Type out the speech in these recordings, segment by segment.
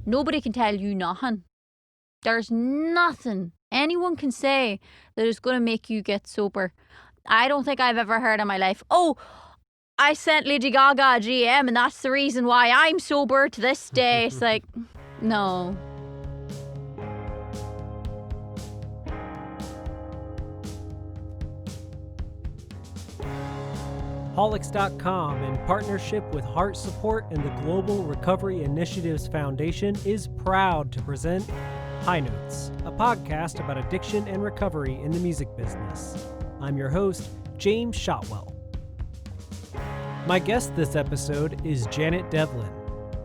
Nobody can tell you nothing. There's nothing anyone can say that is going to make you get sober. I don't think I've ever heard in my life, oh, I sent Lady Gaga a GM and that's the reason why I'm sober to this day. It's like, no. Holics.com, in partnership with Heart Support and the Global Recovery Initiatives Foundation, is proud to present High Notes, a podcast about addiction and recovery in the music business. I'm your host, James Shotwell. My guest this episode is Janet Devlin.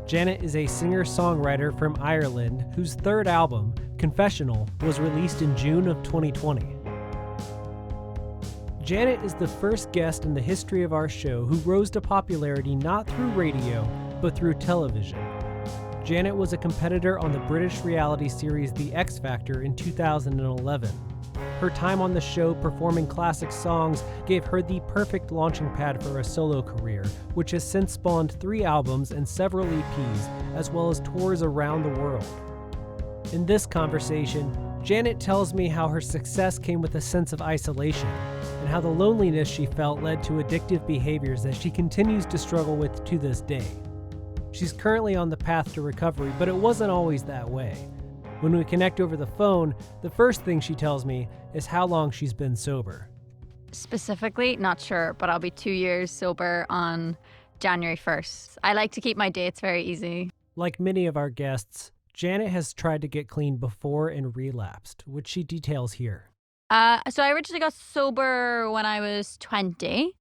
Janet is a singer-songwriter from Ireland whose third album, Confessional, was released in June of 2020. Janet is the first guest in the history of our show who rose to popularity not through radio, but through television. Janet was a competitor on the British reality series The X Factor in 2011. Her time on the show performing classic songs gave her the perfect launching pad for a solo career, which has since spawned 3 albums and several EPs, as well as tours around the world. In this conversation, Janet tells me how her success came with a sense of isolation, and how the loneliness she felt led to addictive behaviors that she continues to struggle with to this day. She's currently on the path to recovery, but it wasn't always that way. When we connect over the phone, the first thing she tells me is how long she's been sober. Specifically, not sure, but I'll be 2 years sober on January 1st. I like to keep my dates very easy. Like many of our guests, Janet has tried to get clean before and relapsed, which she details here. So I originally got sober when I was 20,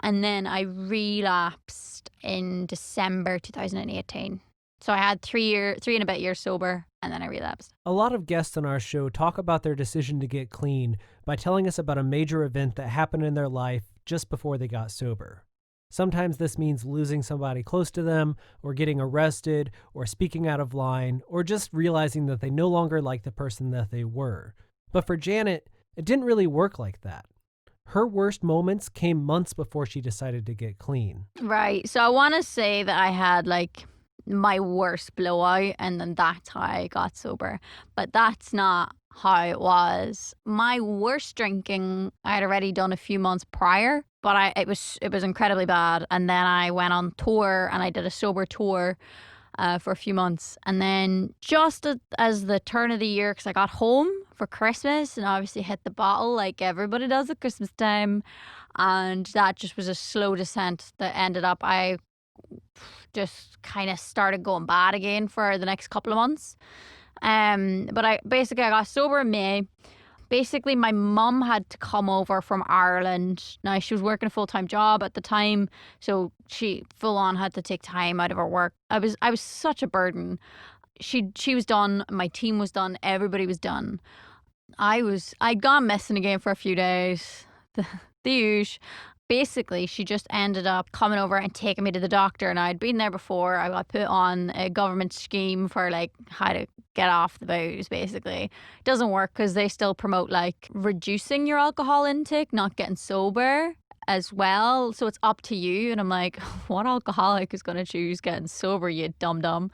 and then I relapsed in December 2018. So I had 3 and a bit years sober, and then I relapsed. A lot of guests on our show talk about their decision to get clean by telling us about a major event that happened in their life just before they got sober. Sometimes this means losing somebody close to them, or getting arrested, or speaking out of line, or just realizing that they no longer like the person that they were. But for Janet, it didn't really work like that. Her worst moments came months before she decided to get clean. Right. So I want to say that I had my worst blowout, and then that's how I got sober. But that's not how it was. My worst drinking I had already done a few months prior, but it was incredibly bad. And then I went on tour, and I did a sober tour for a few months. And then just as the turn of the year, because I got home for Christmas and obviously hit the bottle like everybody does at Christmas time. And that just was a slow descent that ended up, I just kind of started going bad again for the next couple of months. But I got sober in May. Basically, my mum had to come over from Ireland. Now, she was working a full-time job at the time, so she full on had to take time out of her work. I was such a burden. She was done, my team was done, everybody was done. I'd gone missing again for a few days. The usual. Basically, she just ended up coming over and taking me to the doctor, and I'd been there before. I got put on a government scheme for how to get off the booze, basically. It doesn't work because they still promote reducing your alcohol intake, not getting sober as well. So it's up to you. And I'm like, what alcoholic is going to choose getting sober, you dum-dum?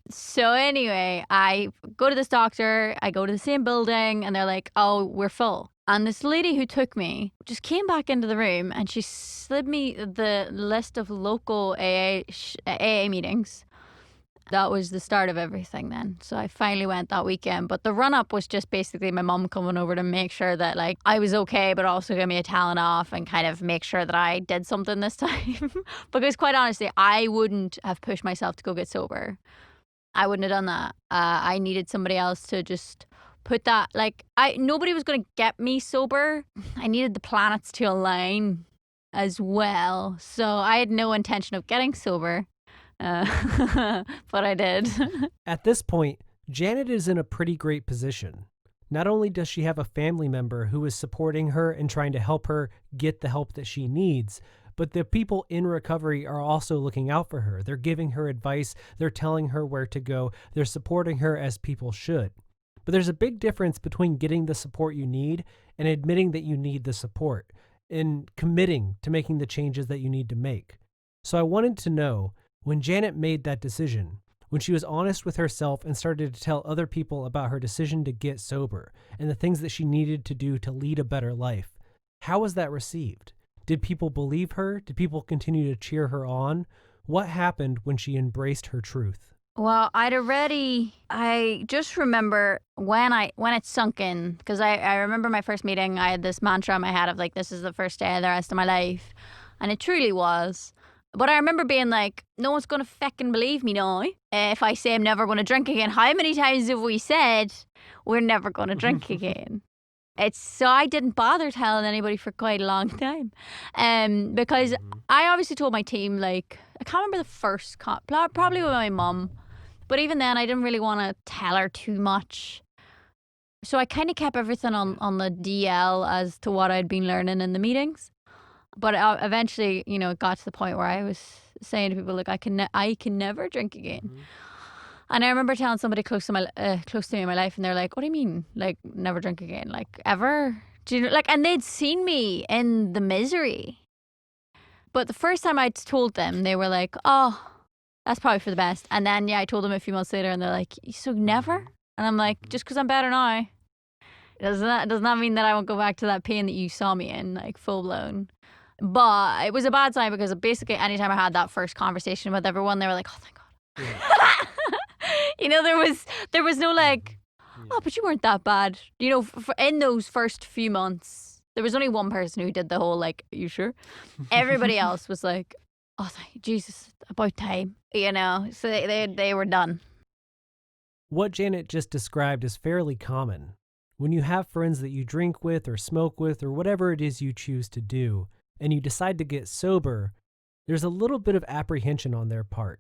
So anyway, I go to this doctor, I go to the same building, and they're like, oh, we're full. And this lady who took me just came back into the room, and she slid me the list of local AA meetings. That was the start of everything then. So I finally went that weekend. But the run-up was just basically my mum coming over to make sure that I was okay, but also give me a talent off and kind of make sure that I did something this time. Because quite honestly, I wouldn't have pushed myself to go get sober. I wouldn't have done that. I needed somebody else to just put that, nobody was going to get me sober. I needed the planets to align as well. So I had no intention of getting sober, but I did. At this point, Janet is in a pretty great position. Not only does she have a family member who is supporting her and trying to help her get the help that she needs, but the people in recovery are also looking out for her. They're giving her advice. They're telling her where to go. They're supporting her as people should. But there's a big difference between getting the support you need and admitting that you need the support and committing to making the changes that you need to make. So I wanted to know, when Janet made that decision, when she was honest with herself and started to tell other people about her decision to get sober and the things that she needed to do to lead a better life. How was that received? Did people believe her? Did people continue to cheer her on? What happened when she embraced her truth? Well, I just remember when it sunk in, because I remember my first meeting, I had this mantra in my head of like, this is the first day of the rest of my life. And it truly was. But I remember being like, no one's going to feckin' believe me now. If I say I'm never going to drink again, how many times have we said we're never going to drink again? So I didn't bother telling anybody for quite a long time. Because I obviously told my team, like, I can't remember the first, probably with my mum. But even then, I didn't really want to tell her too much. So I kind of kept everything on the DL as to what I'd been learning in the meetings. But eventually, it got to the point where I was saying to people, like, I can never drink again. Mm-hmm. And I remember telling somebody close to me in my life, and they're like, "What do you mean, like, never drink again? Like, ever? Do you know?" Like, and they'd seen me in the misery. But the first time I told them, they were like, "Oh, that's probably for the best." And then, I told them a few months later, and they're like, "So never?" And I'm like, "Just because I'm better now, does not mean that I won't go back to that pain that you saw me in, like, full blown." But it was a bad time because basically anytime I had that first conversation with everyone, they were like, "Oh, thank God." Yeah. There was no like, "Oh, but you weren't that bad." In those first few months, there was only one person who did the whole like, "Are you sure?" Everybody else was like, "Oh, thank Jesus, about time." So they were done. What Janet just described is fairly common. When you have friends that you drink with or smoke with or whatever it is you choose to do, and you decide to get sober, there's a little bit of apprehension on their part.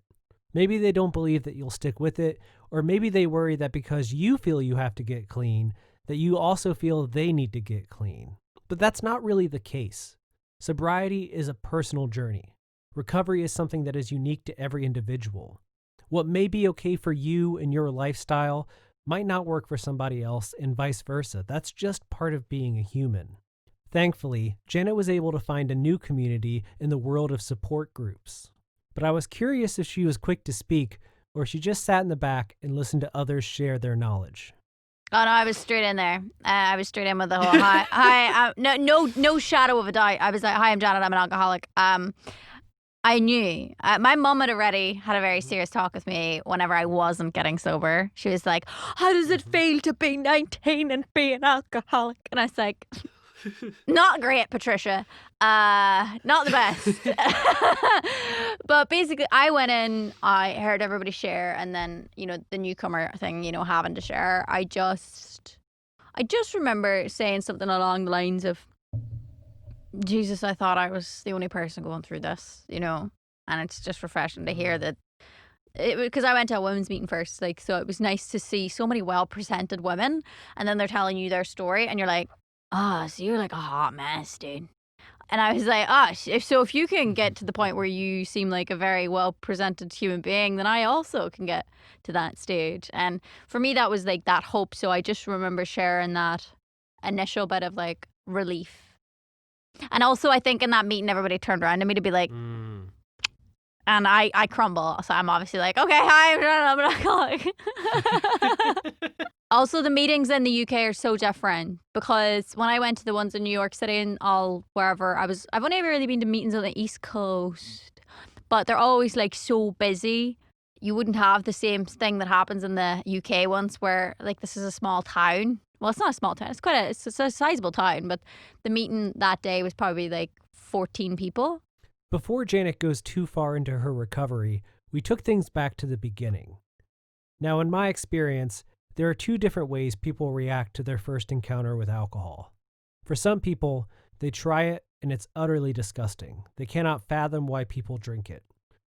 Maybe they don't believe that you'll stick with it, or maybe they worry that because you feel you have to get clean, that you also feel they need to get clean. But that's not really the case. Sobriety is a personal journey. Recovery is something that is unique to every individual. What may be okay for you and your lifestyle might not work for somebody else, and vice versa. That's just part of being a human. Thankfully, Janet was able to find a new community in the world of support groups. But I was curious if she was quick to speak, or if she just sat in the back and listened to others share their knowledge. Oh no, I was straight in there. I was straight in with the whole hi. No shadow of a doubt. I was like, "Hi, I'm Janet. I'm an alcoholic." I knew. My mum had already had a very serious talk with me whenever I wasn't getting sober. She was like, "How does it feel to be 19 and be an alcoholic?" And I was like, "Not great, Patricia. Not the best." But basically, I went in, I heard everybody share, and then, the newcomer thing, having to share. I just remember saying something along the lines of, "Jesus, I thought I was the only person going through this, and it's just refreshing to hear that." Because I went to a women's meeting first, so it was nice to see so many well-presented women, and then they're telling you their story, and you're like, "Oh, so you're like a hot mess, dude." And I was like, if you can get to the point where you seem like a very well-presented human being, then I also can get to that stage. And for me, that was like that hope. So I just remember sharing that initial bit of like relief. And also, I think in that meeting, everybody turned around to me to be like, and I crumble. So I'm obviously like, "Okay, hi, I'm an alcoholic." Also, the meetings in the UK are so different because when I went to the ones in New York City and all wherever, I've only ever really been to meetings on the East Coast, but they're always like so busy. You wouldn't have the same thing that happens in the UK ones where like this is a small town. Well, it's not a small town. It's a sizable town, but the meeting that day was probably like 14 people. Before Janet goes too far into her recovery, we took things back to the beginning. Now, in my experience, there are two different ways people react to their first encounter with alcohol. For some people, they try it and it's utterly disgusting. They cannot fathom why people drink it.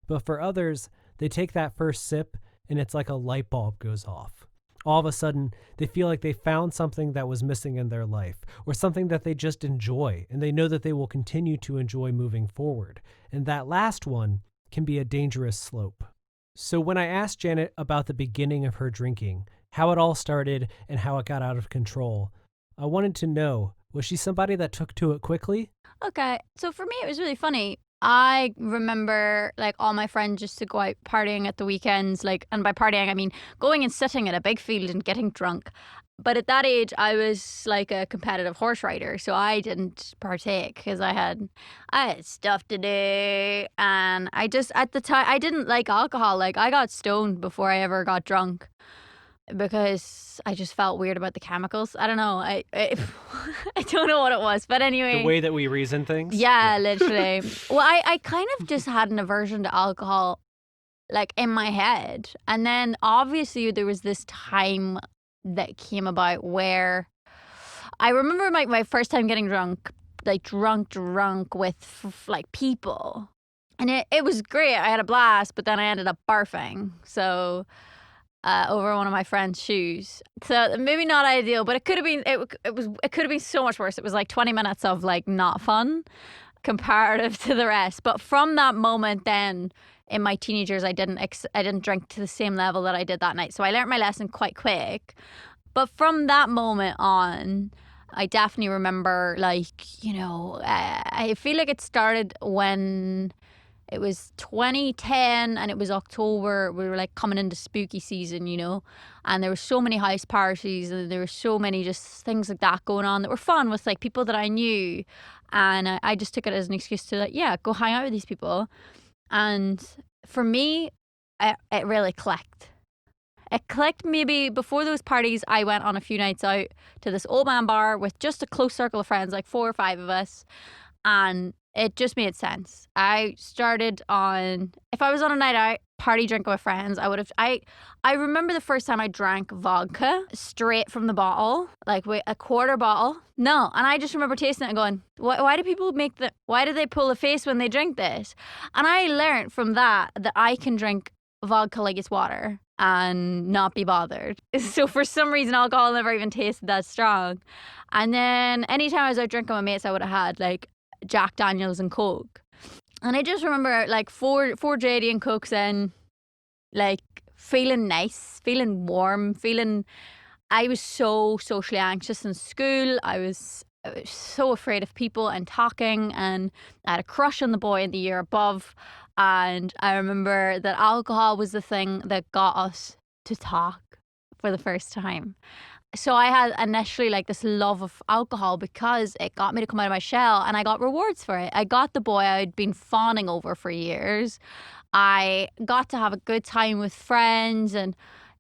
But for others, they take that first sip and it's like a light bulb goes off. All of a sudden, they feel like they found something that was missing in their life, or something that they just enjoy, and they know that they will continue to enjoy moving forward. And that last one can be a dangerous slope. So when I asked Janet about the beginning of her drinking, how it all started and how it got out of control, I wanted to know, was she somebody that took to it quickly? Okay, so for me it was really funny I remember like all my friends used to go out partying at the weekends, like, and by partying I mean going and sitting in a big field and getting drunk. But at that age, I was like a competitive horse rider, so I didn't partake because I had stuff to do, and I just at the time I didn't like alcohol. Like I got stoned before I ever got drunk because I just felt weird about the chemicals. I don't know. I don't know what it was, but anyway. The way that we reason things? Yeah, literally. Well, I kind of just had an aversion to alcohol, like, in my head. And then, obviously, there was this time that came about where I remember my first time getting drunk, like, drunk with, like, people. And it was great. I had a blast, but then I ended up barfing. So... over one of my friend's shoes, so maybe not ideal, but it could have been. It could have been so much worse. It was like 20 minutes of like not fun, comparative to the rest. But from that moment, then in my teenage years, I didn't drink to the same level that I did that night. So I learned my lesson quite quick. But from that moment on, I definitely remember, like, I feel like it started when it was 2010 and it was October. We were like coming into spooky season, and there were so many house parties and there were so many just things like that going on that were fun with like people that I knew. And I just took it as an excuse to like, yeah, go hang out with these people. And for me, it really clicked. It clicked maybe before those parties. I went on a few nights out to this old man bar with just a close circle of friends, like 4 or 5 of us. And it just made sense. I started on, if I was on a night out, party drinking with friends, I remember the first time I drank vodka straight from the bottle, like with a quarter bottle. No, and I just remember tasting it and going, why do people why do they pull a face when they drink this? And I learned from that I can drink vodka like it's water and not be bothered. So for some reason, alcohol never even tasted that strong. And then anytime I was out drinking with my mates, I would have had like Jack Daniels and Coke. And I just remember like four JD and Cokes in, like feeling nice, feeling warm, I was so socially anxious in school. I was so afraid of people and talking, and I had a crush on the boy in the year above. And I remember that alcohol was the thing that got us to talk for the first time. So I had initially like this love of alcohol because it got me to come out of my shell, and I got rewards for it. I got the boy I'd been fawning over for years. I got to have a good time with friends, and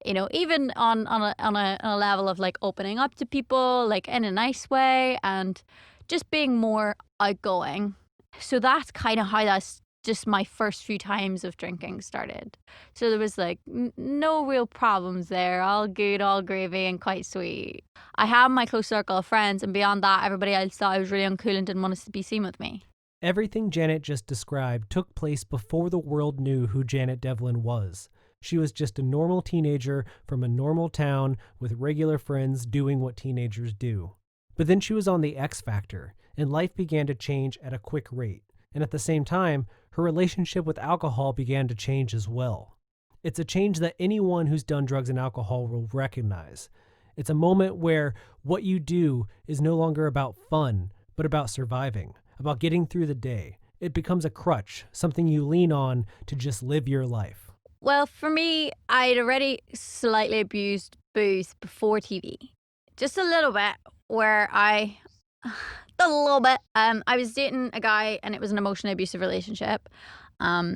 even on a level of like opening up to people, like in a nice way, and just being more outgoing. So that's kind of how that's just my first few times of drinking started. So there was like no real problems there. All good, all gravy, and quite sweet. I had my close circle of friends, and beyond that, everybody else thought I was really uncool and didn't want to be seen with me. Everything Janet just described took place before the world knew who Janet Devlin was. She was just a normal teenager from a normal town with regular friends doing what teenagers do. But then she was on the X Factor, and life began to change at a quick rate. And at the same time, her relationship with alcohol began to change as well. It's a change that anyone who's done drugs and alcohol will recognize. It's a moment where what you do is no longer about fun, but about surviving, about getting through the day. It becomes a crutch, something you lean on to just live your life. Well, for me, I'd already slightly abused booze before TV. Just a little bit, where a little bit. I was dating a guy, and it was an emotionally abusive relationship.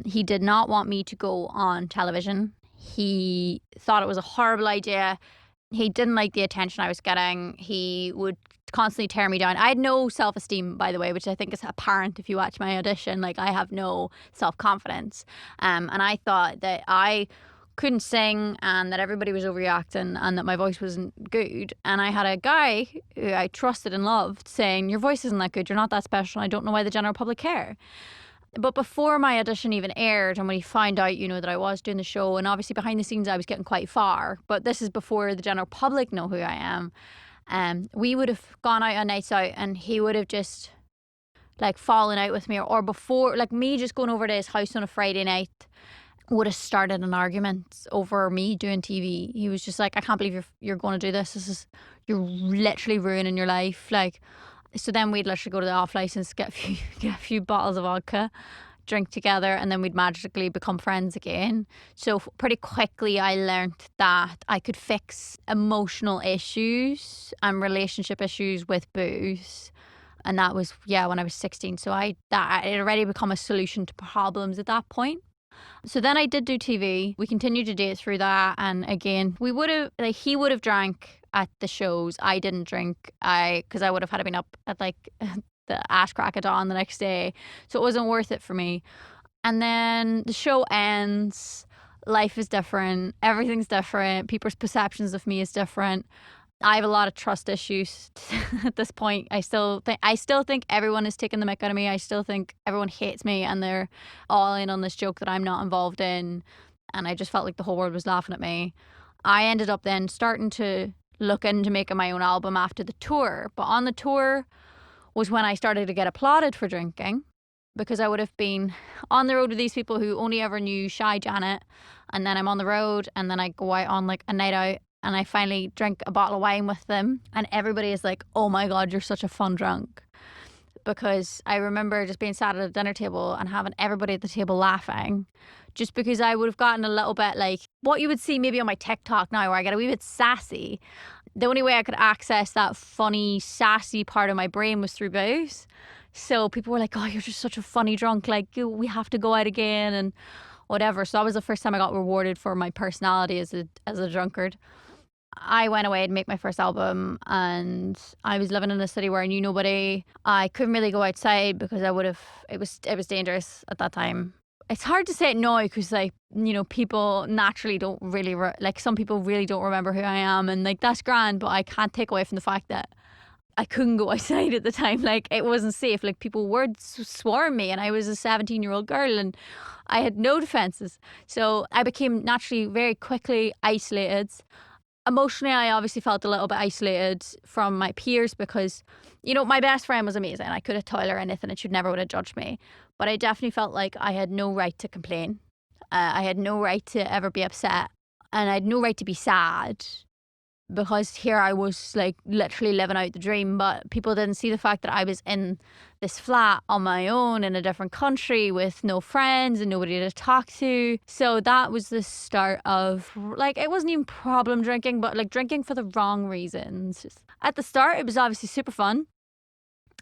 He did not want me to go on television. He thought it was a horrible idea. He didn't like the attention I was getting. He would constantly tear me down. I had no self-esteem, by the way, which I think is apparent if you watch my audition. Like, I have no self-confidence. And I thought that I couldn't sing and that everybody was overreacting and that my voice wasn't good. And I had a guy who I trusted and loved saying, your voice isn't that good. You're not that special. I don't know why the general public care. But before my audition even aired, and when he found out, that I was doing the show, and obviously behind the scenes I was getting quite far, but this is before the general public know who I am, we would have gone out on nights out, and he would have just like fallen out with me, or before, like me just going over to his house on a Friday night would have started an argument over me doing TV. He was just like, I can't believe you're going to do this. You're literally ruining your life. Like, so then we'd literally go to the off license, get a few bottles of vodka, drink together, and then we'd magically become friends again. So pretty quickly I learned that I could fix emotional issues and relationship issues with booze. And that was, when I was 16. So it had already become a solution to problems at that point. So then I did do TV. We continued to date through that. And again, he would have drank at the shows. I didn't drink. Because I would have had to been up at like the ash crack of dawn the next day. So it wasn't worth it for me. And then the show ends. Life is different. Everything's different. People's perceptions of me is different. I have a lot of trust issues at this point. I still think everyone is taking the mick out of me. I still think everyone hates me and they're all in on this joke that I'm not involved in. And I just felt like the whole world was laughing at me. I ended up then starting to look into making my own album after the tour. But on the tour was when I started to get applauded for drinking, because I would have been on the road with these people who only ever knew Shy Janet. And then I'm on the road and then I go out on like a night out. And I finally drink a bottle of wine with them. And everybody is like, oh my God, you're such a fun drunk. Because I remember just being sat at a dinner table and having everybody at the table laughing. Just because I would have gotten a little bit like what you would see maybe on my TikTok now, where I get a wee bit sassy. The only way I could access that funny, sassy part of my brain was through booze. So people were like, oh, you're just such a funny drunk. Like, we have to go out again and whatever. So that was the first time I got rewarded for my personality as a drunkard. I went away to make my first album, and I was living in a city where I knew nobody. I couldn't really go outside because it was dangerous at that time. It's hard to say it now because, like, you know, people naturally don't really, some people really don't remember who I am, and like that's grand, but I can't take away from the fact that I couldn't go outside at the time. Like, it wasn't safe. Like, people were swarming me, and I was a 17-year-old girl and I had no defenses. So I became naturally very quickly isolated. Emotionally, I obviously felt a little bit isolated from my peers because, you know, my best friend was amazing. I could have told her anything and she never would have judged me. But I definitely felt like I had no right to complain. I had no right to ever be upset. And I had no right to be sad, because here I was like literally living out the dream. But people didn't see the fact that I was in this flat on my own in a different country with no friends and nobody to talk to. So that was the start of, like, it wasn't even problem drinking, but like drinking for the wrong reasons. At the start, it was obviously super fun.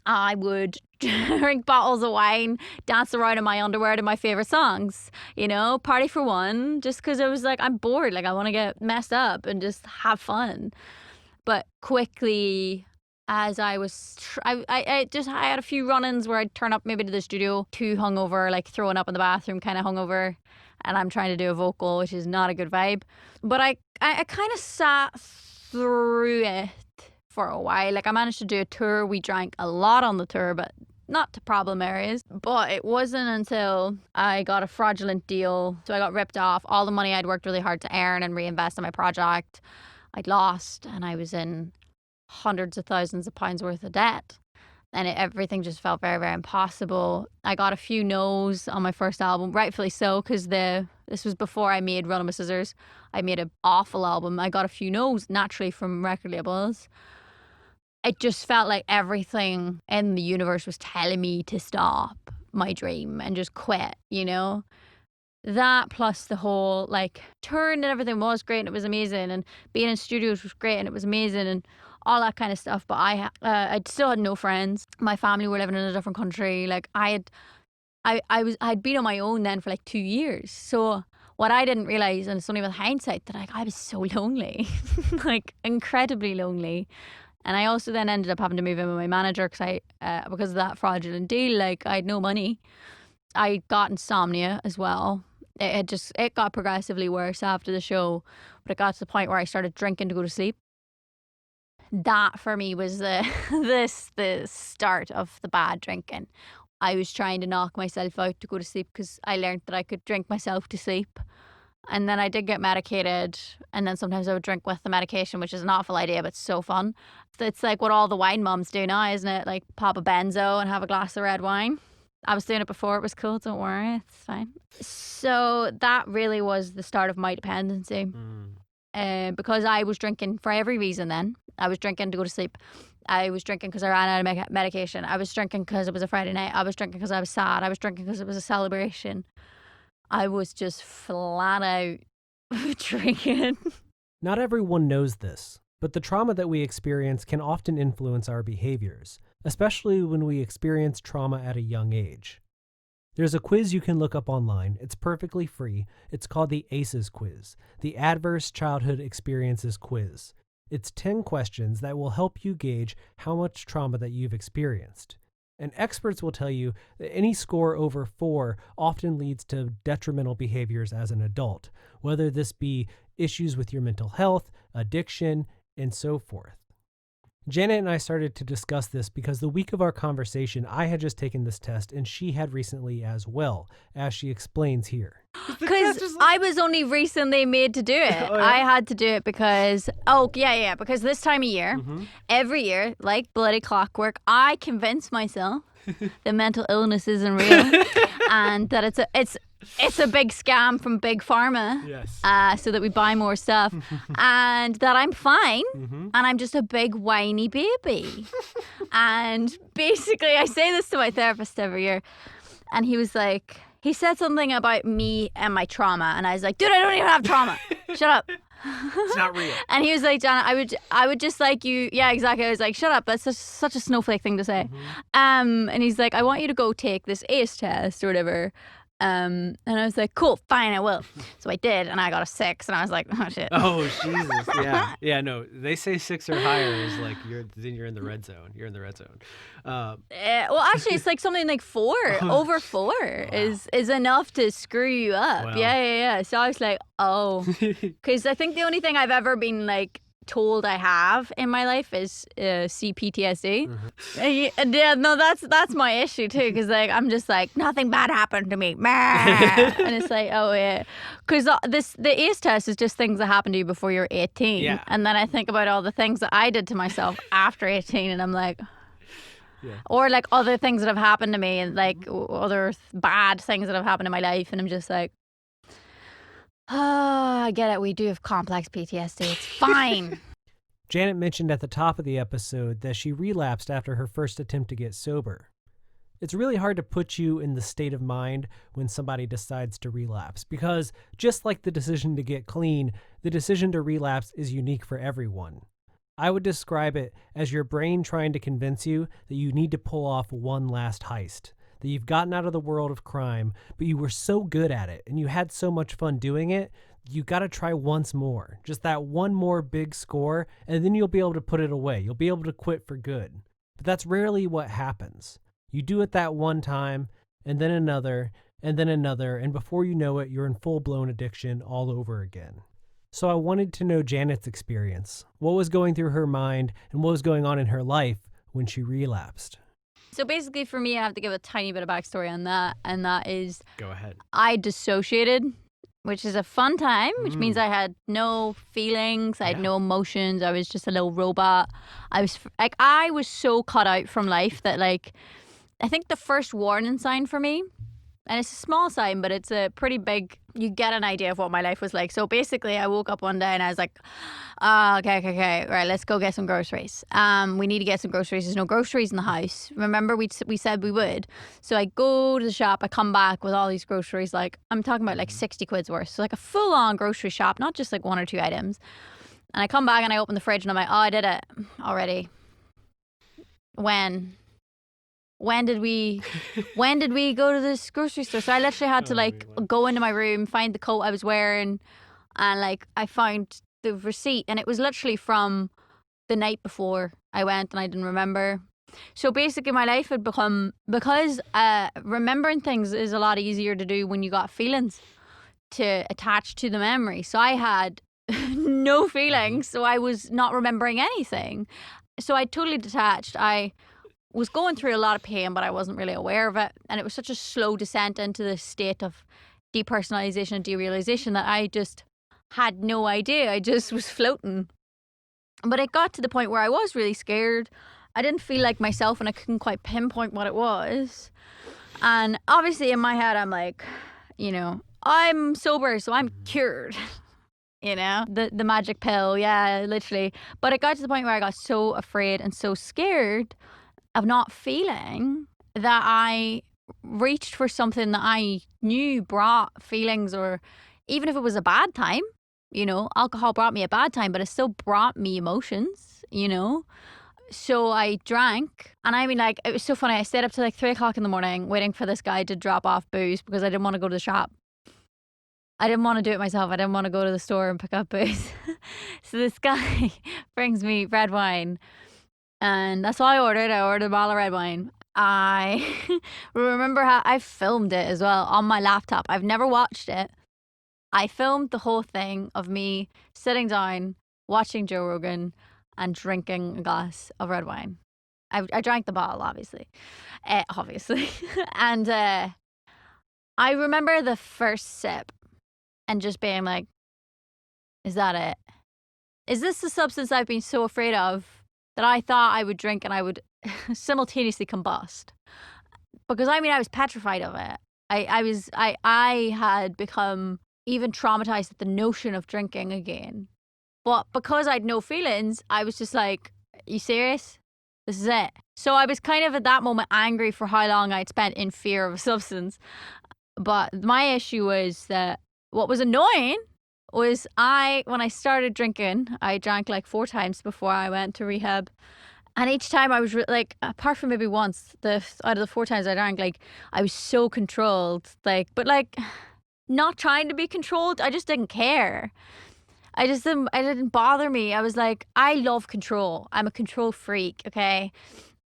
I would drink bottles of wine, dance around in my underwear to my favorite songs, you know, party for one, just because I was like, I'm bored. Like, I want to get messed up and just have fun. But quickly, as I was, I had a few run-ins where I'd turn up maybe to the studio too hungover, like throwing up in the bathroom, kind of hungover, and I'm trying to do a vocal, which is not a good vibe. But I kind of sat through it for a while. Like, I managed to do a tour. We drank a lot on the tour, but not to problem areas. But it wasn't until I got a fraudulent deal. So I got ripped off. All the money I'd worked really hard to earn and reinvest in my project, I'd lost, and I was in hundreds of thousands of pounds worth of debt. And everything just felt very, very impossible. I got a few no's on my first album, rightfully so, because this was before I made Run on My Scissors. I made an awful album. I got a few no's naturally from record labels. It just felt like everything in the universe was telling me to stop my dream and just quit, you know? That plus the whole, like, touring and everything was great and it was amazing, and being in studios was great and it was amazing and all that kind of stuff. But I still had no friends. My family were living in a different country. Like, I'd been on my own then for like 2 years. So what I didn't realize, and it's only with hindsight, that I was so lonely, like incredibly lonely. And I also then ended up having to move in with my manager because of that fraudulent deal. Like, I had no money. I got insomnia as well. It got progressively worse after the show, but it got to the point where I started drinking to go to sleep. That for me was the start of the bad drinking. I was trying to knock myself out to go to sleep because I learned that I could drink myself to sleep. And then I did get medicated, and then sometimes I would drink with the medication, which is an awful idea, but it's so fun. It's like what all the wine mums do now, isn't it? Like, pop a benzo and have a glass of red wine. I was doing it before. It was cool. Don't worry. It's fine. So that really was the start of my dependency. because I was drinking for every reason then. I was drinking to go to sleep. I was drinking because I ran out of medication. I was drinking because it was a Friday night. I was drinking because I was sad. I was drinking because it was a celebration. I was just flat out drinking. Not everyone knows this, but the trauma that we experience can often influence our behaviors, especially when we experience trauma at a young age. There's a quiz you can look up online. It's perfectly free. It's called the ACEs quiz, the Adverse Childhood Experiences Quiz. It's 10 questions that will help you gauge how much trauma that you've experienced. And experts will tell you that any score over 4 often leads to detrimental behaviors as an adult, whether this be issues with your mental health, addiction, and so forth. Janet and I started to discuss this because the week of our conversation, I had just taken this test and she had recently as well, as she explains here. Because I was only recently made to do it. Oh, yeah? I had to do it because, because this time of year, every year, like bloody clockwork, I convince myself that mental illness isn't real and that it's a big scam from Big Pharma, Yes. so that we buy more stuff, and that I'm fine, and I'm just a big whiny baby. And basically, I say this to my therapist every year, and he was like, he said something about me and my trauma, and I was like, dude, I don't even have trauma. Shut up. It's not real. And he was like, Janet, I would just like you. Yeah, exactly. I was like, shut up. That's such a snowflake thing to say. And he's like, I want you to go take this ACE test or whatever. And I was like, cool, fine, I will. So I did, and I got a 6, and I was like, oh shit. Oh Jesus, yeah, yeah. No, they say 6 or higher is like you're in the red zone. You're in the red zone. Well, actually, it's like something like 4 over 4 is enough to screw you up. Wow. Yeah. So I was like, oh, because I think the only thing I've ever been like told I have in my life is CPTSD. Yeah, no, that's my issue too, because like I'm just like, nothing bad happened to me. And it's like, oh yeah, because the ACE test is just things that happen to you before you're 18. Yeah. And then I think about all the things that I did to myself after 18, and I'm like, Yeah. or like other things that have happened to me, and like other bad things that have happened in my life, and I'm just like, I get it. We do have complex PTSD. It's fine. Janet mentioned at the top of the episode that she relapsed after her first attempt to get sober. It's really hard to put you in the state of mind when somebody decides to relapse, because just like the decision to get clean, the decision to relapse is unique for everyone. I would describe it as your brain trying to convince you that you need to pull off one last heist, that you've gotten out of the world of crime, but you were so good at it and you had so much fun doing it, you got to try once more, just that one more big score, and then you'll be able to put it away. You'll be able to quit for good. But that's rarely what happens. You do it that one time, and then another, and before you know it, you're in full-blown addiction all over again. So I wanted to know Janet's experience. What was going through her mind, and what was going on in her life when she relapsed? So basically for me, I have to give a tiny bit of backstory on that, and that is, Go ahead. I dissociated, which is a fun time, which means I had no feelings, I had no emotions, I was just a little robot. I was so cut out from life that like, I think the first warning sign for me, and it's a small sign, but it's a pretty big, you get an idea of what my life was like. So basically I woke up one day and I was like, okay, right, let's go get some groceries. We need to get some groceries. There's no groceries in the house. Remember we said we would. So I go to the shop, I come back with all these groceries, like I'm talking about like 60 quid's worth. So like a full on grocery shop, not just like 1 or 2 items. And I come back and I open the fridge and I'm like, oh, I did it already. When did we go to this grocery store? So I literally had to go into my room, find the coat I was wearing, and like I found the receipt, and it was literally from the night before I went, and I didn't remember. So basically my life had become, because remembering things is a lot easier to do when you got feelings to attach to the memory. So I had no feelings, so I was not remembering anything. So I totally detached. I was going through a lot of pain, but I wasn't really aware of it. And it was such a slow descent into this state of depersonalization and derealization that I just had no idea. I just was floating. But it got to the point where I was really scared. I didn't feel like myself, and I couldn't quite pinpoint what it was. And obviously in my head, I'm like, I'm sober, so I'm cured. the magic pill. Yeah, literally. But it got to the point where I got so afraid and so scared of not feeling that I reached for something that I knew brought feelings, or even if it was a bad time, alcohol brought me a bad time, but it still brought me emotions. So I drank, and I mean, like, it was so funny. I stayed up till like 3 o'clock in the morning waiting for this guy to drop off booze because I didn't want to go to the shop. I didn't want to do it myself. I didn't want to go to the store and pick up booze. So this guy brings me red wine, and that's all I ordered. I ordered a bottle of red wine. I remember how I filmed it as well on my laptop. I've never watched it. I filmed the whole thing of me sitting down, watching Joe Rogan, and drinking a glass of red wine. I drank the bottle, obviously. And I remember the first sip and just being like, is that it? Is this the substance I've been so afraid of that I thought I would drink and I would simultaneously combust? Because I mean, I was petrified of it. I had become even traumatized at the notion of drinking again. But because I'd no feelings, I was just like, you serious? This is it. So I was kind of at that moment angry for how long I'd spent in fear of a substance. But my issue was that what was annoying was when I started drinking, I drank like 4 times before I went to rehab. And each time I was like, apart from maybe once, out of the 4 times I drank, like, I was so controlled. Like, but like, not trying to be controlled. I just didn't care. It didn't bother me. I was like, I love control. I'm a control freak, okay?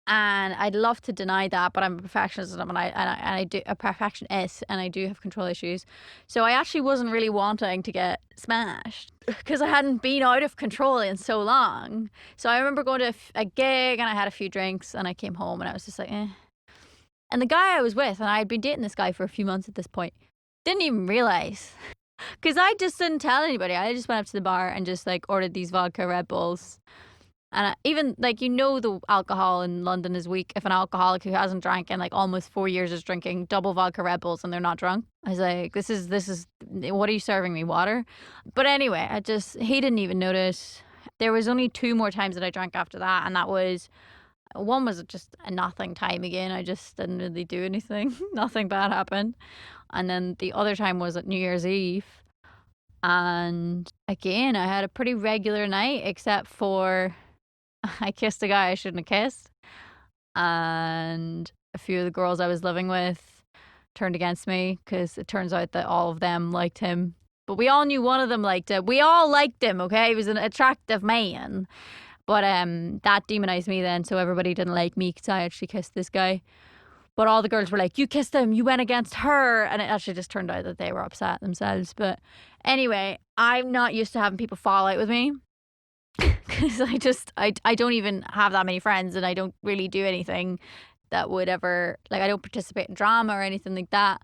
And I'd love to deny that, but I'm a perfectionist, and I do a perfectionist, and I do have control issues. So I actually wasn't really wanting to get smashed because I hadn't been out of control in so long. So I remember going to a gig, and I had a few drinks, and I came home, and I was just like, eh. And the guy I was with, and I had been dating this guy for a few months at this point, didn't even realize. Because I just didn't tell anybody. I just went up to the bar and just like ordered these vodka Red Bulls. And even like, the alcohol in London is weak. If an alcoholic who hasn't drank in like almost 4 years is drinking double vodka Red Bulls and they're not drunk, I was like, this is what are you serving me, water? But anyway, he didn't even notice. There was only 2 more times that I drank after that, and that was, one was just a nothing time again. I just didn't really do anything. Nothing bad happened. And then the other time was at New Year's Eve. And again, I had a pretty regular night, except for I kissed a guy I shouldn't have kissed. And a few of the girls I was living with turned against me because it turns out that all of them liked him. But we all knew one of them liked him. We all liked him, okay? He was an attractive man. But that demonized me then, so everybody didn't like me because I actually kissed this guy. But all the girls were like, you kissed him, you went against her. And it actually just turned out that they were upset themselves. But anyway, I'm not used to having people fall out with me. Because I don't even have that many friends, and I don't really do anything that would ever, like, I don't participate in drama or anything like that.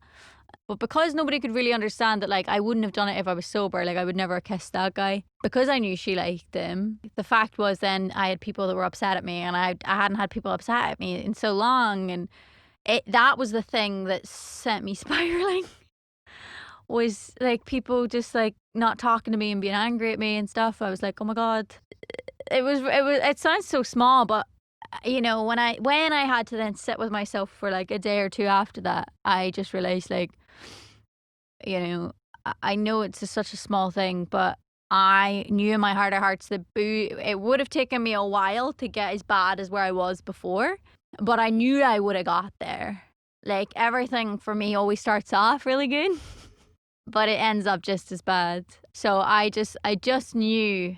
But because nobody could really understand that, like, I wouldn't have done it if I was sober, like, I would never have kissed that guy. Because I knew she liked him. The fact was then I had people that were upset at me, and I hadn't had people upset at me in so long, and that was the thing that sent me spiraling. Was like people just like not talking to me and being angry at me and stuff. I was like, oh my God. It sounds so small, but when I had to then sit with myself for like a day or 2 after that, I just realized, like, I know it's such a small thing, but I knew in my heart of hearts that it would have taken me a while to get as bad as where I was before, but I knew I would have got there. Like, everything for me always starts off really good, but it ends up just as bad. So I just knew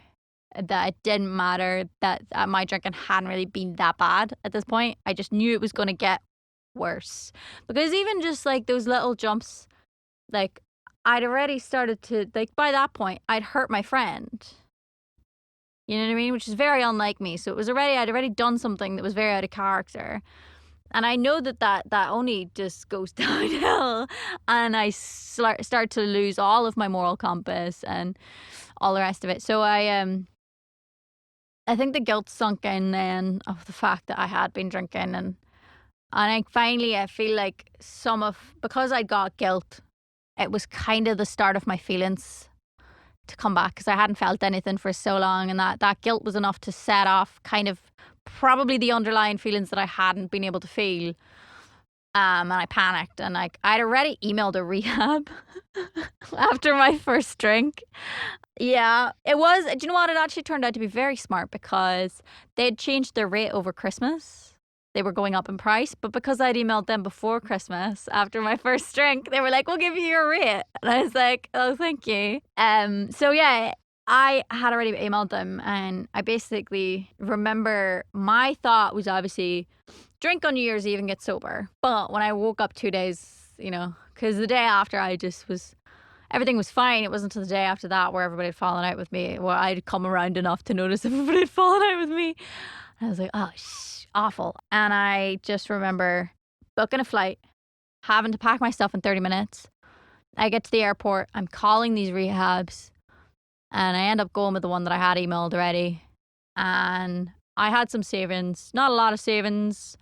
that it didn't matter, that my drinking hadn't really been that bad at this point. I just knew it was going to get worse. Because even just like those little jumps, like, I'd already started to, like, by that point, I'd hurt my friend. You know what I mean? Which is very unlike me. So I'd already done something that was very out of character. And I know that only just goes downhill, and I start to lose all of my moral compass and all the rest of it. So I think the guilt sunk in then of the fact that I had been drinking, and I feel like because I got guilt, it was kind of the start of my feelings to come back because I hadn't felt anything for so long, and that guilt was enough to set off kind of probably the underlying feelings that I hadn't been able to feel. And I panicked, and like I'd already emailed a rehab after my first drink. Yeah, it was. Do you know what? It actually turned out to be very smart because they'd changed their rate over Christmas. They were going up in price, but because I'd emailed them before Christmas after my first drink, they were like, "We'll give you your rate," and I was like, "Oh, thank you." So yeah, I had already emailed them, and I basically remember my thought was obviously drink on New Year's Eve and get sober. But when I woke up 2 days, because the day after I just was, everything was fine. It wasn't until the day after that where everybody had fallen out with me. Well, I'd come around enough to notice everybody had fallen out with me. And I was like, oh, awful. And I just remember booking a flight, having to pack my stuff in 30 minutes. I get to the airport. I'm calling these rehabs. And I end up going with the one that I had emailed already. And I had some savings, not a lot of savings.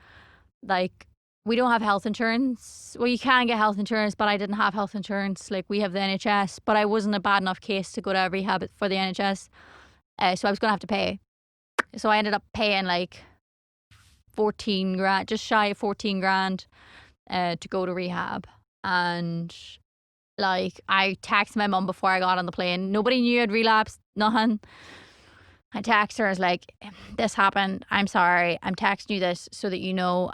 Like, we don't have health insurance. Well, you can get health insurance, but I didn't have health insurance. Like, we have the NHS, but I wasn't a bad enough case to go to a rehab for the NHS. So I was going to have to pay. So I ended up paying like 14 grand, just shy of 14 grand to go to rehab. And like, I texted my mum before I got on the plane. Nobody knew I'd relapsed, nothing. I texted her, I was like, this happened. I'm sorry. I'm texting you this so that you know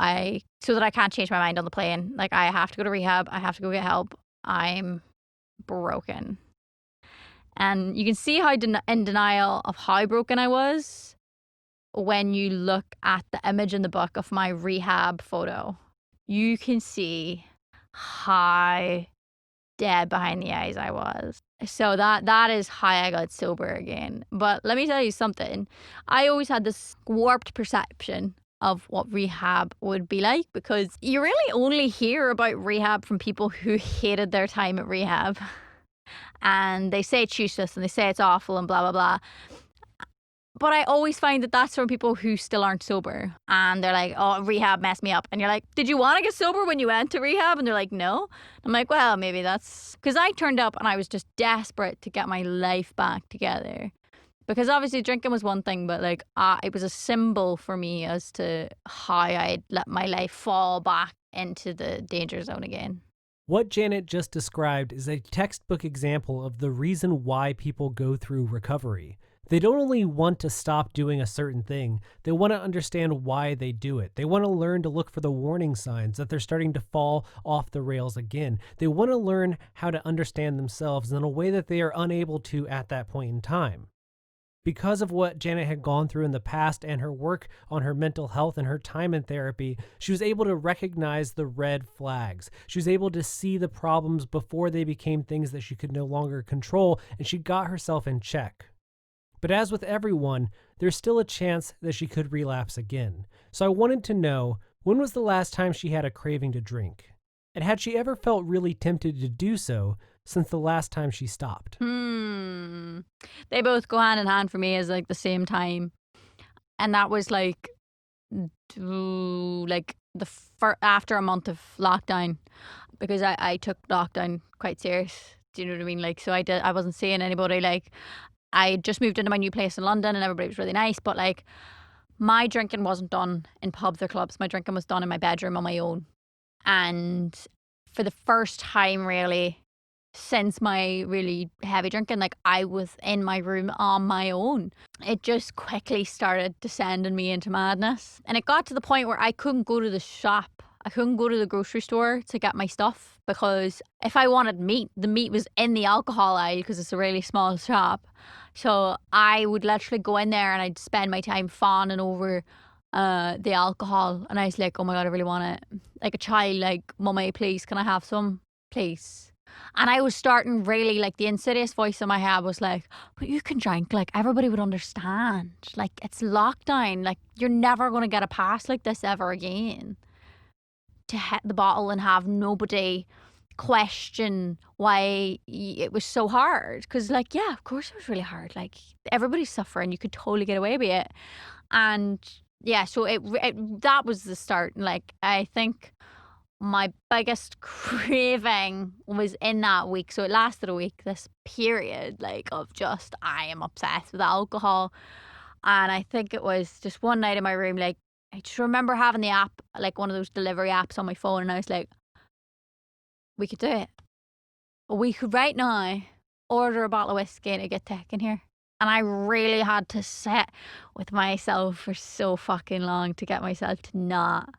so that I can't change my mind on the plane. Like, I have to go to rehab. I have to go get help. I'm broken. And you can see how in denial of how broken I was when you look at the image in the book of my rehab photo. You can see how dead behind the eyes I was. So that is how I got sober again. But let me tell you something. I always had this warped perception of what rehab would be like, because you really only hear about rehab from people who hated their time at rehab. And they say it's useless and they say it's awful and blah, blah, blah. But I always find that that's from people who still aren't sober. And they're like, oh, rehab messed me up. And you're like, did you want to get sober when you went to rehab? And they're like, no. I'm like, well, maybe that's... Because I turned up and I was just desperate to get my life back together. Because obviously drinking was one thing, but like it was a symbol for me as to how I'd let my life fall back into the danger zone again. What Janet just described is a textbook example of the reason why people go through recovery. They don't only want to stop doing a certain thing, they want to understand why they do it. They want to learn to look for the warning signs that they're starting to fall off the rails again. They want to learn how to understand themselves in a way that they are unable to at that point in time. Because of what Janet had gone through in the past and her work on her mental health and her time in therapy, she was able to recognize the red flags. She was able to see the problems before they became things that she could no longer control, and she got herself in check. But as with everyone, there's still a chance that she could relapse again. So I wanted to know, when was the last time she had a craving to drink? And had she ever felt really tempted to do so since the last time she stopped? They both go hand in hand for me as like the same time. And that was like after a month of lockdown, because I took lockdown quite serious. Do you know what I mean? Like, so I wasn't seeing anybody. Like, I just moved into my new place in London and everybody was really nice, but like, my drinking wasn't done in pubs or clubs. My drinking was done in my bedroom on my own. And for the first time really since my really heavy drinking, like, I was in my room on my own. It just quickly started descending me into madness. And it got to the point where I couldn't go to the shop. I couldn't go to the grocery store to get my stuff, because if I wanted meat, the meat was in the alcohol aisle because it's a really small shop. So I would literally go in there and I'd spend my time fawning over the alcohol. And I was like, oh my God, I really want it. Like a child, like, Mummy, please, can I have some? Please. And I was starting really, like, the insidious voice in my head was like, but you can drink, like, everybody would understand. Like, it's lockdown. Like, you're never going to get a pass like this ever again. To hit the bottle and have nobody question why it was so hard. Because, like, yeah, of course it was really hard. Like, everybody's suffering. You could totally get away with it. And yeah, so that was the start. Like, I think my biggest craving was in that week. So it lasted a week, this period like of just, I am obsessed with alcohol. And I think it was just one night in my room, like I just remember having the app, like one of those delivery apps on my phone, and I was like, we could do it. We could right now order a bottle of whiskey and it get taken here. And I really had to sit with myself for so fucking long to get myself to not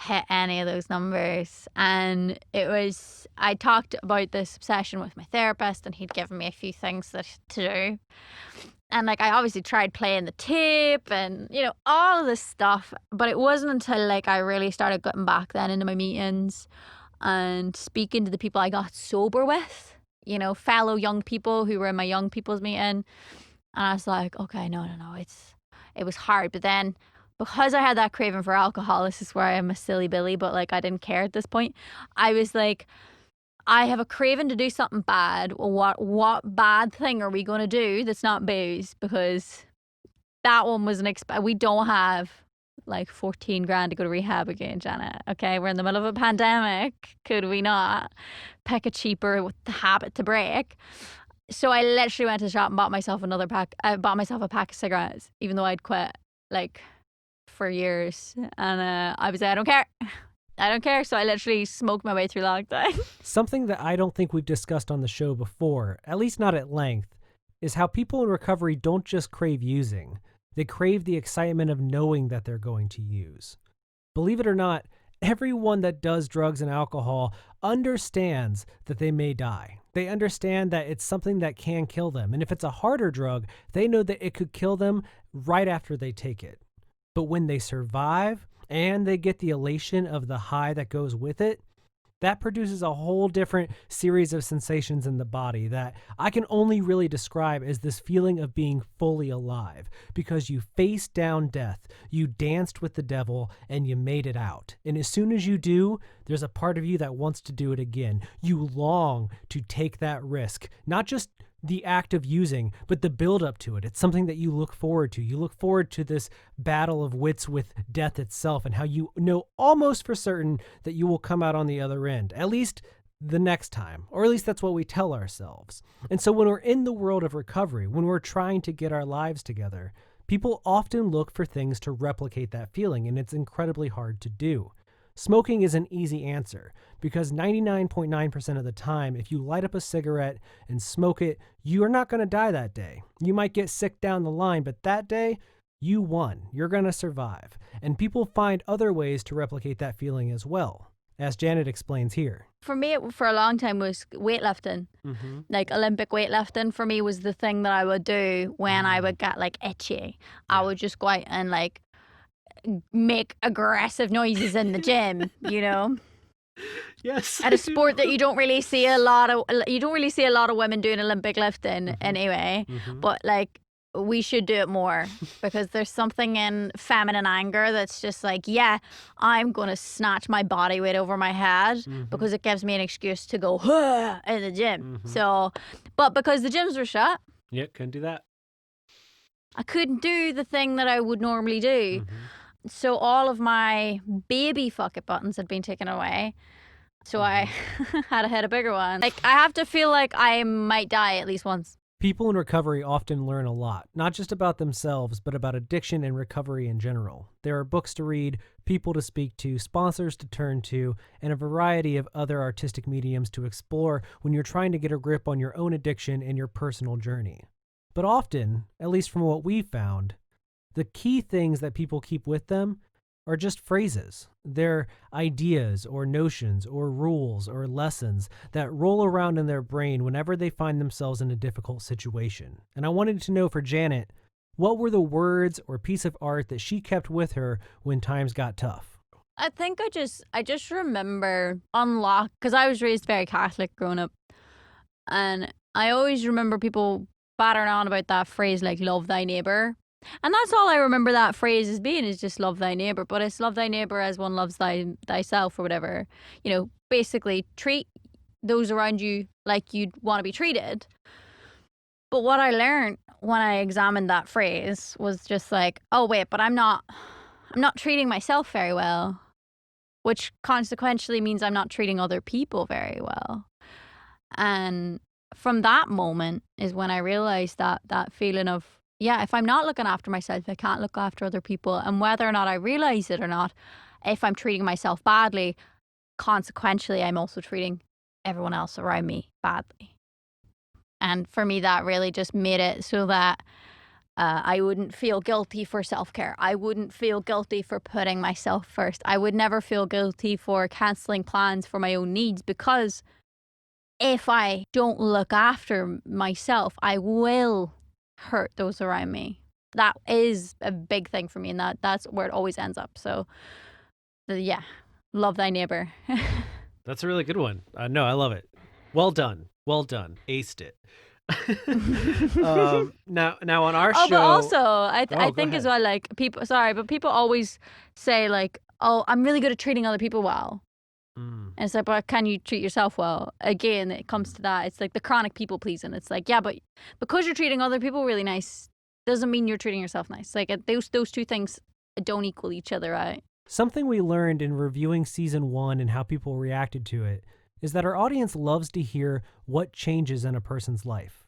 hit any of those numbers. And it was, I talked about this obsession with my therapist, and he'd given me a few things that to do. And like I obviously tried playing the tape and, you know, all of this stuff, but it wasn't until like I really started getting back then into my meetings and speaking to the people I got sober with, you know, fellow young people who were in my young people's meeting. And I was like, okay, no, it was hard. But then because I had that craving for alcohol, this is where I'm a silly Billy, but like I didn't care at this point. I was like, I have a craving to do something bad. Well, what bad thing are we going to do that's not booze? Because that one was we don't have like 14 grand to go to rehab again, Janet. Okay, we're in the middle of a pandemic. Could we not pick a cheaper with the habit to break? So I literally went to the shop and bought myself another pack. I bought myself a pack of cigarettes, even though I'd quit like for years. And I was like, I don't care. So I literally smoked my way through lockdown. Something that I don't think we've discussed on the show before, at least not at length, is how people in recovery don't just crave using. They crave the excitement of knowing that they're going to use. Believe it or not, everyone that does drugs and alcohol understands that they may die. They understand that it's something that can kill them. And if it's a harder drug, they know that it could kill them right after they take it. But when they survive and they get the elation of the high that goes with it, that produces a whole different series of sensations in the body that I can only really describe as this feeling of being fully alive, because you faced down death, you danced with the devil, and you made it out. And as soon as you do, there's a part of you that wants to do it again. You long to take that risk, not just the act of using, but the build up to it. It's something that you look forward to. You look forward to this battle of wits with death itself, and how you know almost for certain that you will come out on the other end, at least the next time, or at least that's what we tell ourselves. And so when we're in the world of recovery, when we're trying to get our lives together, people often look for things to replicate that feeling, and it's incredibly hard to do. Smoking is an easy answer, because 99.9% of the time, if you light up a cigarette and smoke it, you are not going to die that day. You might get sick down the line, but that day, you won. You're going to survive. And people find other ways to replicate that feeling as well, as Janet explains here. For me, for a long time was weightlifting. Mm-hmm. Like Olympic weightlifting for me was the thing that I would do when I would get like itchy. I would just go out and like make aggressive noises in the gym, you know. Yes. At a sport that you don't really see a lot of women doing Olympic lifting anyway. Mm-hmm. But like we should do it more, because there's something in feminine anger that's just like, yeah, I'm going to snatch my body weight over my head because it gives me an excuse to go in the gym. So, but because the gyms were shut, couldn't do that. I couldn't do the thing that I would normally do. So all of my baby fuck it buttons had been taken away. So I had to hit a bigger one. Like I have to feel like I might die at least once. People in recovery often learn a lot, not just about themselves, but about addiction and recovery in general. There are books to read, people to speak to, sponsors to turn to, and a variety of other artistic mediums to explore when you're trying to get a grip on your own addiction and your personal journey. But often, at least from what we've found, the key things that people keep with them are just phrases. They're ideas or notions or rules or lessons that roll around in their brain whenever they find themselves in a difficult situation. And I wanted to know for Janet, what were the words or piece of art that she kept with her when times got tough? I think I just remember unlock, because I was raised very Catholic growing up. And I always remember people battering on about that phrase like love thy neighbor. And that's all I remember that phrase as being, is just love thy neighbor. But it's love thy neighbor as one loves thyself or whatever. You know, basically treat those around you like you'd want to be treated. But what I learned when I examined that phrase was just like, oh wait, but I'm not treating myself very well. which consequentially means I'm not treating other people very well. And from that moment is when I realized that feeling of, yeah, if I'm not looking after myself, I can't look after other people. And whether or not I realize it or not, if I'm treating myself badly, consequentially, I'm also treating everyone else around me badly. And for me, that really just made it so that I wouldn't feel guilty for self-care. I wouldn't feel guilty for putting myself first. I would never feel guilty for cancelling plans for my own needs, because if I don't look after myself, I will hurt those around me. That is a big thing for me, and that's where it always ends up. So, yeah, love thy neighbor. That's a really good one. No, I love it. Well done. Well done. Aced it. Now on our show. But also, I go think as ahead. well, like, people always say, like, oh, I'm really good at treating other people well. And it's like, but can you treat yourself well? Again, it comes to that. It's like the chronic people pleasing. It's like, yeah, but because you're treating other people really nice doesn't mean you're treating yourself nice. Like, those two things don't equal each other out. Something we learned in reviewing season 1 and how people reacted to it is that our audience loves to hear what changes in a person's life.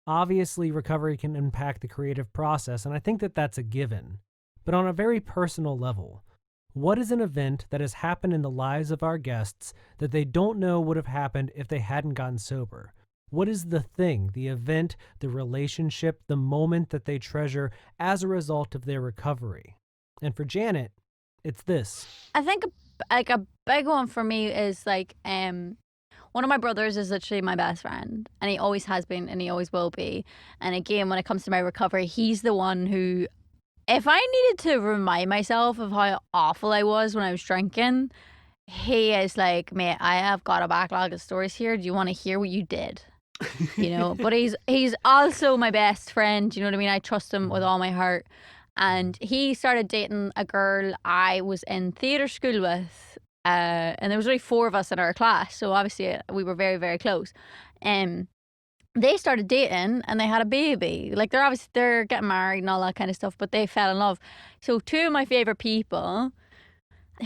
Obviously, recovery can impact the creative process, and I think that that's a given. But on a very personal level, what is an event that has happened in the lives of our guests that they don't know would have happened if they hadn't gotten sober? What is the thing, the event, the relationship, the moment that they treasure as a result of their recovery? And for Janet, it's this. I think like a big one for me is like one of my brothers is literally my best friend, and he always has been and he always will be. And again, when it comes to my recovery, he's the one who, if I needed to remind myself of how awful I was when I was drinking, he is like, mate, I have got a backlog of stories here. Do you want to hear what you did? But he's also my best friend. You know what I mean? I trust him with all my heart. And he started dating a girl I was in theatre school with. And there was only 4 of us in our class. So obviously we were very, very close. They started dating and they had a baby. Like, they're getting married and all that kind of stuff, but they fell in love. So 2 of my favorite people,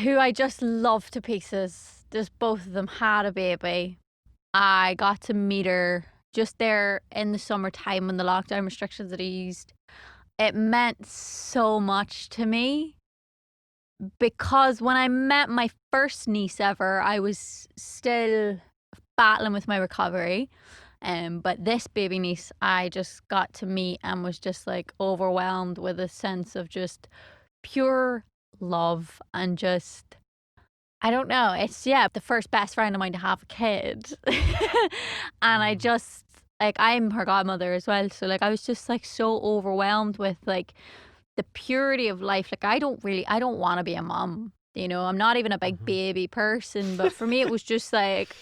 who I just love to pieces, just both of them had a baby. I got to meet her just there in the summertime when the lockdown restrictions had eased. It meant so much to me, because when I met my first niece ever, I was still battling with my recovery. But this baby niece I just got to meet and was just like overwhelmed with a sense of just pure love and just, I don't know. It's, yeah, the first best friend of mine to have a kid. And I just, like, I'm her godmother as well. So, like, I was just, like, so overwhelmed with, like, the purity of life. Like, I don't want to be a mom. I'm not even a big baby person. But for me, it was just, like,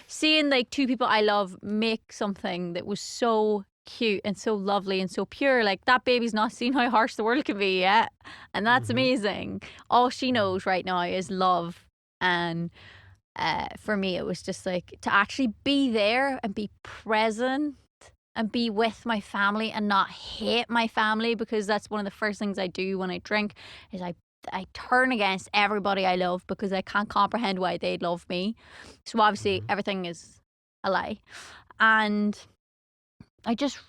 seeing, like, 2 people I love make something that was so cute and so lovely and so pure. Like, that baby's not seen how harsh the world can be yet. And that's amazing. All she knows right now is love. And for me, it was just like to actually be there and be present and be with my family and not hate my family, because that's one of the first things I do when I drink is I turn against everybody I love because I can't comprehend why they love me. So obviously everything is a lie. And I just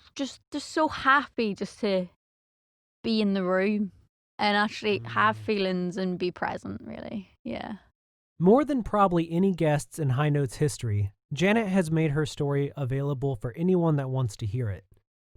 so happy just to be in the room and actually have feelings and be present, really. Yeah. More than probably any guests in High Notes history, Janet has made her story available for anyone that wants to hear it.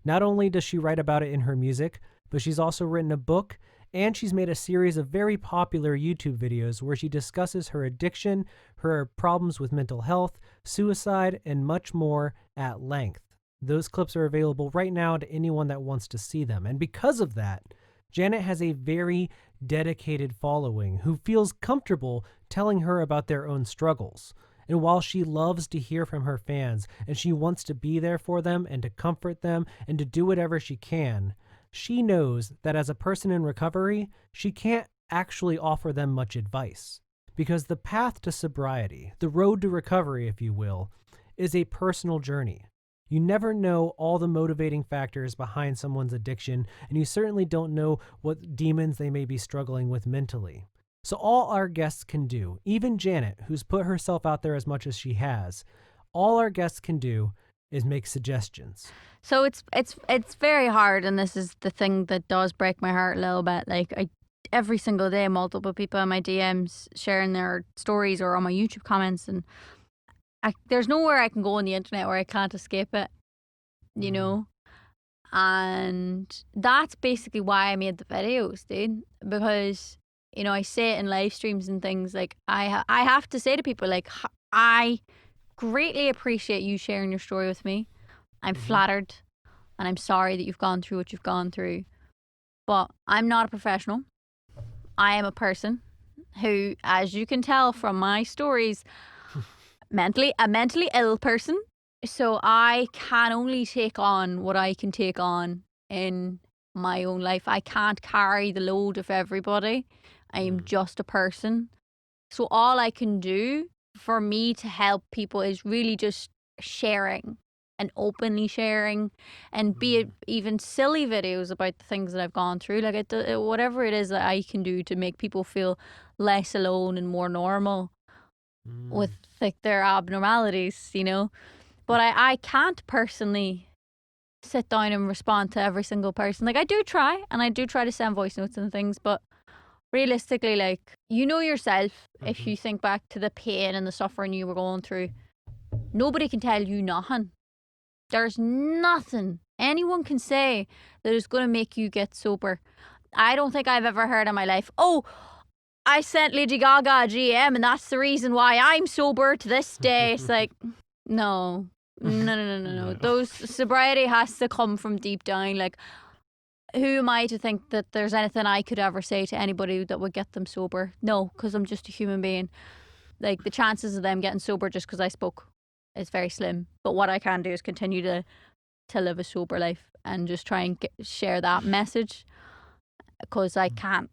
Not only does she write about it in her music, but she's also written a book, and she's made a series of very popular YouTube videos where she discusses her addiction, her problems with mental health, suicide, and much more at length. Those clips are available right now to anyone that wants to see them. And because of that, Janet has a very dedicated following who feels comfortable telling her about their own struggles. And while she loves to hear from her fans and she wants to be there for them and to comfort them and to do whatever she can, she knows that as a person in recovery, she can't actually offer them much advice. Because the path to sobriety, the road to recovery, if you will, is a personal journey. You never know all the motivating factors behind someone's addiction, and you certainly don't know what demons they may be struggling with mentally. So all our guests can do, even Janet, who's put herself out there as much as she has, all our guests can do is make suggestions. So it's very hard, and this is the thing that does break my heart a little bit. Like, every single day, multiple people in my DMs sharing their stories or on my YouTube comments, and there's nowhere I can go on the internet where I can't escape it, you know? And that's basically why I made the videos, dude. Because, you know, I say it in live streams and things, like, I have to say to people, like, I greatly appreciate you sharing your story with me. I'm flattered, and I'm sorry that you've gone through what you've gone through. But I'm not a professional. I am a person who, as you can tell from my stories, a mentally ill person. So I can only take on what I can take on in my own life. I can't carry the load of everybody. I am just a person. So all I can do for me to help people is really just sharing and openly sharing, and be it even silly videos about the things that I've gone through. Like, whatever it is that I can do to make people feel less alone and more normal with, like, their abnormalities, you know. But I can't personally sit down and respond to every single person. Like, I do try, and I do try to send voice notes and things, but realistically, like, you know yourself, if you think back to the pain and the suffering you were going through, nobody can tell you nothing. There's nothing anyone can say that is going to make you get sober. I don't think I've ever heard in my life, oh, I sent Lady Gaga a GM and that's the reason why I'm sober to this day. It's like, no. Those sobriety has to come from deep down. Like, who am I to think that there's anything I could ever say to anybody that would get them sober? No, because I'm just a human being. Like, the chances of them getting sober just because I spoke is very slim. But what I can do is continue to live a sober life and just try and share that message, because I can't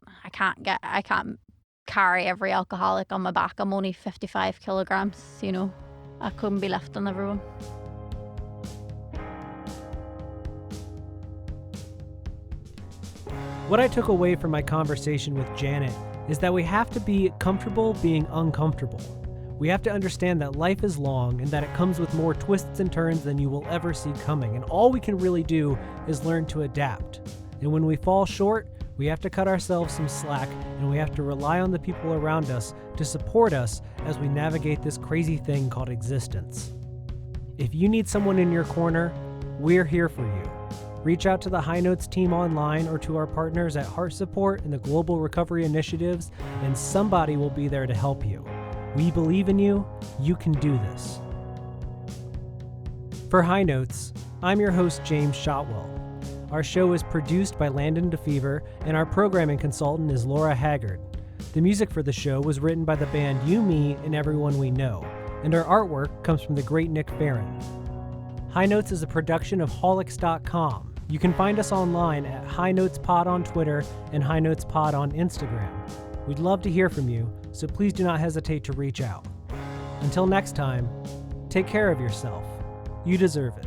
carry every alcoholic on my back. I'm only 55 kilograms, you know. I couldn't be left on everyone. What I took away from my conversation with Janet is that we have to be comfortable being uncomfortable. We have to understand that life is long and that it comes with more twists and turns than you will ever see coming. And all we can really do is learn to adapt. And when we fall short, we have to cut ourselves some slack, and we have to rely on the people around us to support us as we navigate this crazy thing called existence. If you need someone in your corner, we're here for you. Reach out to the High Notes team online or to our partners at Heart Support and the Global Recovery Initiatives, and somebody will be there to help you. We believe in you. You can do this. For High Notes, I'm your host, James Shotwell. Our show is produced by Landon Defever, and our programming consultant is Laura Haggard. The music for the show was written by the band You, Me, and Everyone We Know, and our artwork comes from the great Nick Ferran. High Notes is a production of Holics.com. You can find us online at High Notes Pod on Twitter and High Notes Pod on Instagram. We'd love to hear from you, so please do not hesitate to reach out. Until next time, take care of yourself. You deserve it.